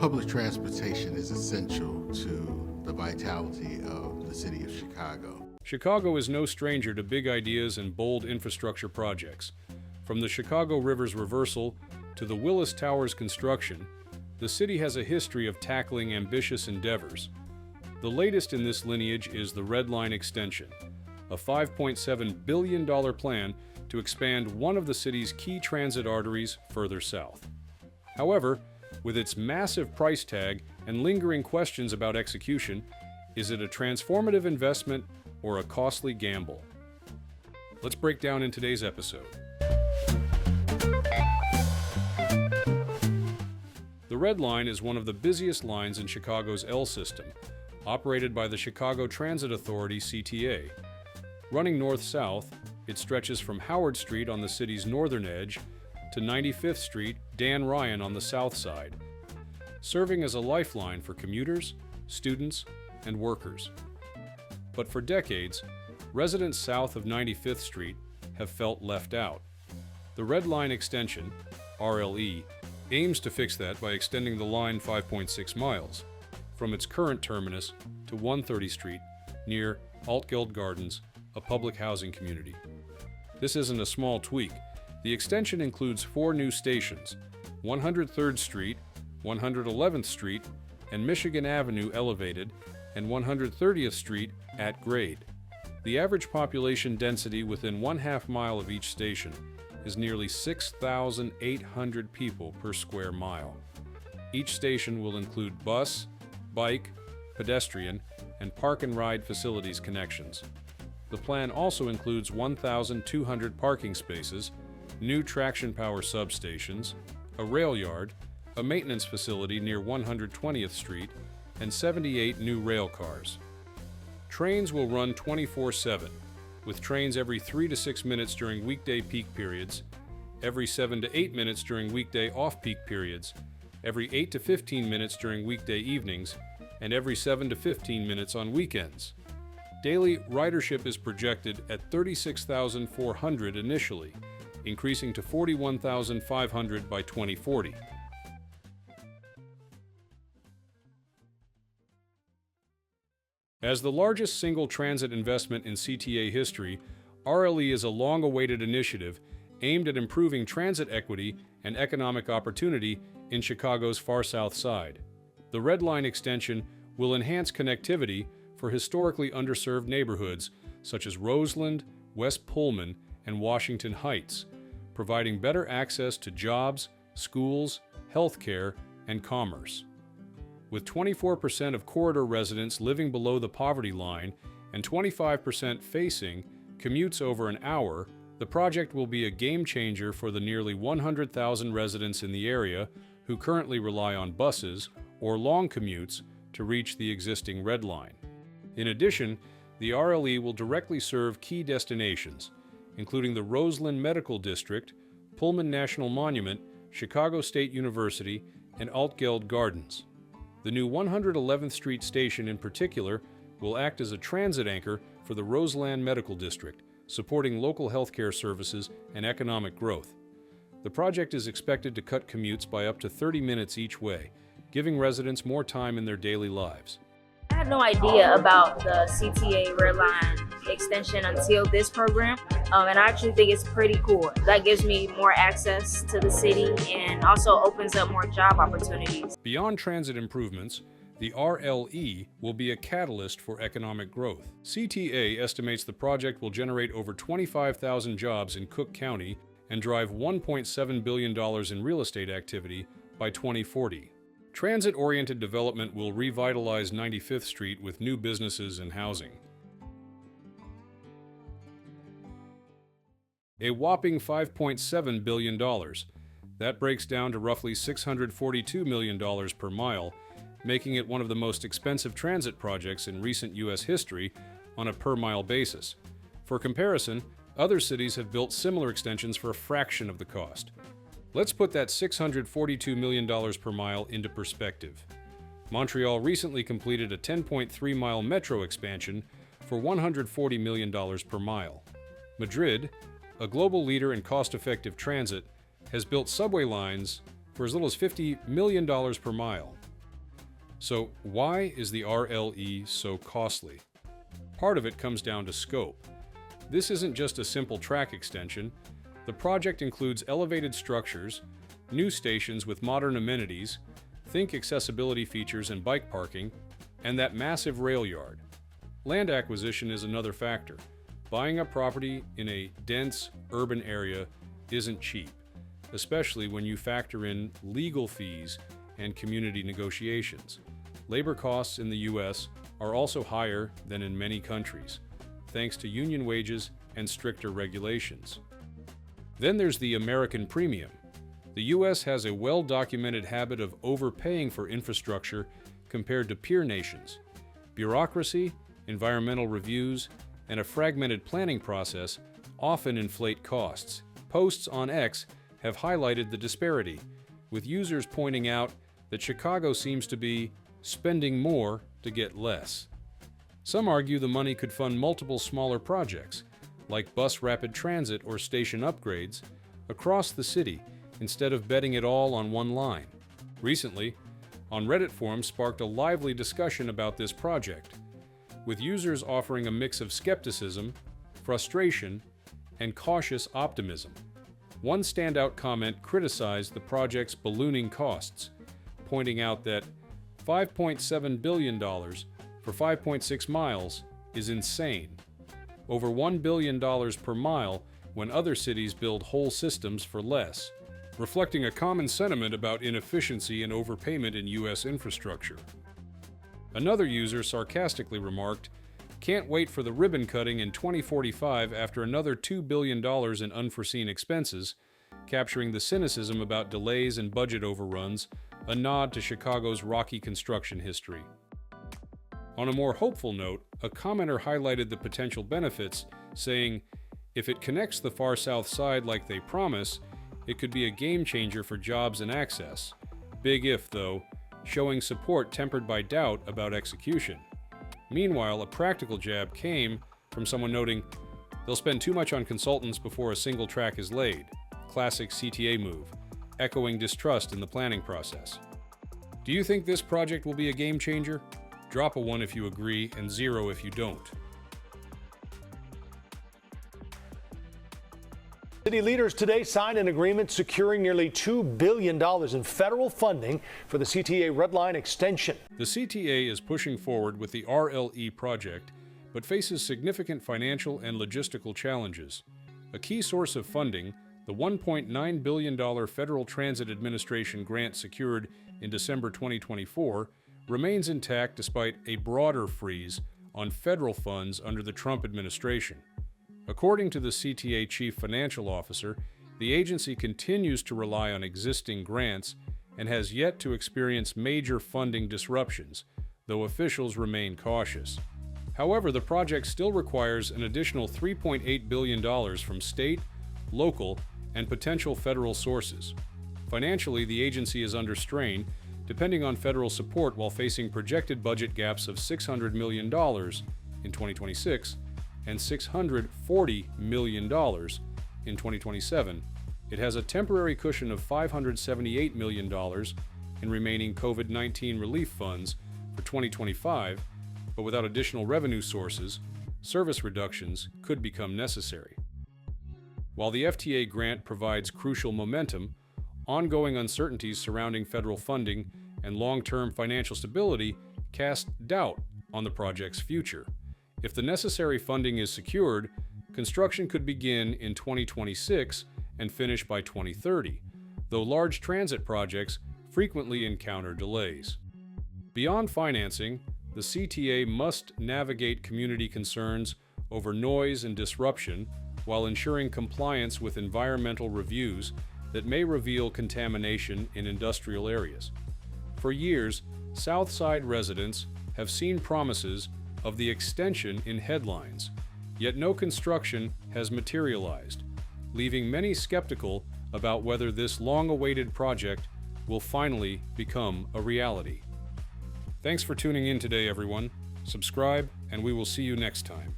Public transportation is essential to the vitality of the city of Chicago. Chicago is no stranger to big ideas and bold infrastructure projects. From the Chicago River's reversal to the Willis Tower's construction, the city has a history of tackling ambitious endeavors. The latest in this lineage is the Red Line extension, a $5.7 billion plan to expand one of the city's key transit arteries further south. However, with its massive price tag and lingering questions about execution, is it a transformative investment or a costly gamble? Let's break down in today's episode. The Red Line is one of the busiest lines in Chicago's L system, operated by the Chicago Transit Authority CTA. Running north-south, it stretches from Howard Street on the city's northern edge to 95th Street, Dan Ryan on the south side, serving as a lifeline for commuters, students, and workers. But for decades, residents south of 95th Street have felt left out. The Red Line extension, RLE, aims to fix that by extending the line 5.6 miles from its current terminus to 130 Street near Altgeld Gardens, a public housing community. This isn't a small tweak. The extension includes 4 new stations, 103rd Street, 111th Street, and Michigan Avenue elevated, and 130th Street at grade. The average population density within 1/2 mile of each station is nearly 6,800 people per square mile. Each station will include bus, bike, pedestrian, and park and ride facilities connections. The plan also includes 1,200 parking spaces, new traction power substations, a rail yard, a maintenance facility near 120th Street, and 78 new rail cars. Trains will run 24/7, with trains every 3 to 6 minutes during weekday peak periods, every 7 to 8 minutes during weekday off-peak periods, every 8 to 15 minutes during weekday evenings, and every 7 to 15 minutes on weekends. Daily ridership is projected at 36,400 initially, increasing to 41,500 by 2040. As the largest single transit investment in CTA history, RLE is a long-awaited initiative aimed at improving transit equity and economic opportunity in Chicago's far south side. The Red Line extension will enhance connectivity for historically underserved neighborhoods such as Roseland, West Pullman, and Washington Heights, providing better access to jobs, schools, healthcare, and commerce. With 24% of corridor residents living below the poverty line and 25% facing commutes over an hour, the project will be a game changer for the nearly 100,000 residents in the area who currently rely on buses or long commutes to reach the existing Red Line. In addition, the RLE will directly serve key destinations, including the Roseland Medical District, Pullman National Monument, Chicago State University, and Altgeld Gardens. The new 111th Street station in particular will act as a transit anchor for the Roseland Medical District, supporting local healthcare services and economic growth. The project is expected to cut commutes by up to 30 minutes each way, giving residents more time in their daily lives. I had no idea about the CTA Red Line extension until this program, and I actually think it's pretty cool. That gives me more access to the city and also opens up more job opportunities. Beyond transit improvements, the RLE will be a catalyst for economic growth. CTA estimates the project will generate over 25,000 jobs in Cook County and drive $1.7 billion in real estate activity by 2040. Transit-oriented development will revitalize 95th Street with new businesses and housing. A whopping $5.7 billion. That breaks down to roughly $642 million per mile, making it one of the most expensive transit projects in recent U.S. history on a per-mile basis. For comparison, other cities have built similar extensions for a fraction of the cost. Let's put that $642 million per mile into perspective. Montreal recently completed a 10.3-mile metro expansion for $140 million per mile. Madrid, a global leader in cost-effective transit, has built subway lines for as little as $50 million per mile. So why is the RLE so costly? Part of it comes down to scope. This isn't just a simple track extension. The project includes elevated structures, new stations with modern amenities, think accessibility features and bike parking, and that massive rail yard. Land acquisition is another factor. Buying a property in a dense, urban area isn't cheap, especially when you factor in legal fees and community negotiations. Labor costs in the U.S. are also higher than in many countries, thanks to union wages and stricter regulations. Then there's the American premium. The U.S. has a well-documented habit of overpaying for infrastructure compared to peer nations. Bureaucracy, environmental reviews, and a fragmented planning process often inflate costs. Posts on X have highlighted the disparity, with users pointing out that Chicago seems to be spending more to get less. Some argue the money could fund multiple smaller projects, like bus rapid transit or station upgrades, across the city instead of betting it all on one line. Recently, on Reddit forums sparked a lively discussion about this project, with users offering a mix of skepticism, frustration, and cautious optimism. One standout comment criticized the project's ballooning costs, pointing out that $5.7 billion for 5.6 miles is insane. Over $1 billion per mile when other cities build whole systems for less, reflecting a common sentiment about inefficiency and overpayment in U.S. infrastructure. Another user sarcastically remarked, "Can't wait for the ribbon cutting in 2045 after another $2 billion in unforeseen expenses," capturing the cynicism about delays and budget overruns, a nod to Chicago's rocky construction history. On a more hopeful note, a commenter highlighted the potential benefits, saying, "If it connects the far south side like they promise, it could be a game changer for jobs and access. Big if, though, showing support tempered by doubt about execution." Meanwhile, a practical jab came from someone noting, "They'll spend too much on consultants before a single track is laid." Classic CTA move, echoing distrust in the planning process. Do you think this project will be a game changer? Drop a 1 if you agree and 0 if you don't. City leaders today signed an agreement securing nearly $2 billion in federal funding for the CTA Red Line extension. The CTA is pushing forward with the RLE project, but faces significant financial and logistical challenges. A key source of funding, the $1.9 billion Federal Transit Administration grant secured in December 2024, remains intact despite a broader freeze on federal funds under the Trump administration. According to the CTA Chief Financial Officer, the agency continues to rely on existing grants and has yet to experience major funding disruptions, though officials remain cautious. However, the project still requires an additional $3.8 billion from state, local, and potential federal sources. Financially, the agency is under strain, depending on federal support while facing projected budget gaps of $600 million in 2026 and $640 million in 2027. It has a temporary cushion of $578 million in remaining COVID-19 relief funds for 2025, but without additional revenue sources, service reductions could become necessary. While the FTA grant provides crucial momentum, ongoing uncertainties surrounding federal funding and long-term financial stability cast doubt on the project's future. If the necessary funding is secured, construction could begin in 2026 and finish by 2030, though large transit projects frequently encounter delays. Beyond financing, the CTA must navigate community concerns over noise and disruption while ensuring compliance with environmental reviews that may reveal contamination in industrial areas. For years, Southside residents have seen promises of the extension in headlines, yet no construction has materialized, leaving many skeptical about whether this long-awaited project will finally become a reality. Thanks for tuning in today, everyone. Subscribe, and we will see you next time.